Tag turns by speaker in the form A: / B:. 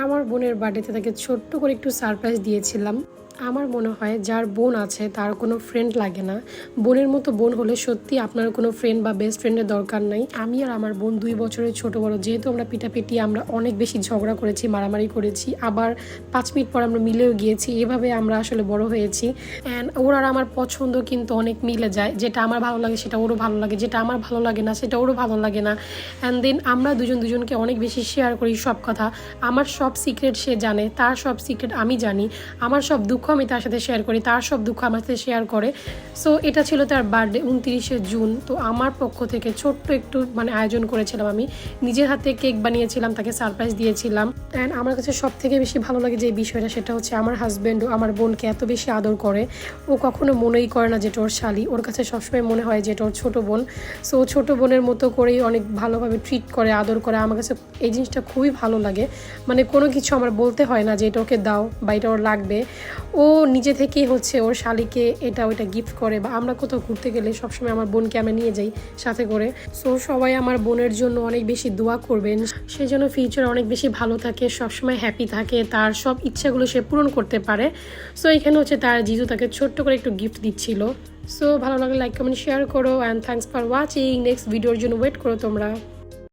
A: আমার বোনের বার্থডেতে তাকে ছোট্ট করে একটু সারপ্রাইজ দিয়েছিলাম। আমার মনে হয় যার বোন আছে তার কোনো ফ্রেন্ড লাগে না। বোনের মতো বোন হলে সত্যি আপনার কোনো ফ্রেন্ড বা বেস্ট ফ্রেন্ডের দরকার নাই। আমি আর আমার বোন 2 বছরের ছোট বড়, যেহেতু আমরা পিটাপিটি, আমরা অনেক বেশি ঝগড়া করেছি, মারামারি করেছি, আবার 5 মিনিট পর আমরা মিলেও গিয়েছি। এভাবে আমরা আসলে বড় হয়েছি। অ্যান্ড ওর আর আমার পছন্দ কিন্তু অনেক মিলে যায়। যেটা আমার ভালো লাগে সেটা ওরও ভালো লাগে, যেটা আমার ভালো লাগে না সেটা ওরও ভালো লাগে না। অ্যান্ড দেন আমরা দুজনকে অনেক বেশি শেয়ার করি সব কথা। আমার সব সিক্রেট সে জানে, তার সব সিক্রেট আমি জানি। আমার সব দুঃখ আমি তার সাথে শেয়ার করি, তার সব দুঃখ আমার সাথে শেয়ার করে। সো এটা ছিল তার বার্থডে 29শে জুন। তো আমার পক্ষ থেকে ছোট্ট একটু আয়োজন করেছিলাম, আমি নিজের হাতে কেক বানিয়েছিলাম, তাকে সারপ্রাইজ দিয়েছিলাম। অ্যান্ড আমার কাছে সব থেকে বেশি ভালো লাগে যে বিষয়টা, সেটা হচ্ছে আমার হাজব্যান্ডও আমার বোনকে এত বেশি আদর করে। ও কখনো মনেই করে না যেটা ওর শালি, ওর কাছে সবসময় মনে হয় যে এটা ওর ছোটো বোন। সো ছোটো বোনের মতো করেই অনেক ভালোভাবে ট্রিট করে, আদর করে। আমার কাছে এই জিনিসটা খুবই ভালো লাগে। কোনো কিছু আমার বলতে হয় না যে এটা ওকে দাও বা এটা ওর লাগবে। ও নিজে থেকেই ওর শালিকে এটা ওইটা গিফট করে। বা আমরা কোথাও ঘুরতে গেলে সবসময় আমার বোনকে আমি নিয়ে যাই সাথে করে। সো সবাই আমার বোনের জন্য অনেক বেশি দোয়া করবেন, সে যেন ফিউচারে অনেক বেশি ভালো থাকে, সবসময় হ্যাপি থাকে, তার সব ইচ্ছাগুলো সে পূরণ করতে পারে। সো এখানে তার জিজু তাকে ছোট্ট করে একটু গিফট দিচ্ছিল। সো ভালো লাগলে লাইক কমেন্ট শেয়ার করো। And thanks for watching. Next ভিডিওর জন্য ওয়েট করো তোমরা।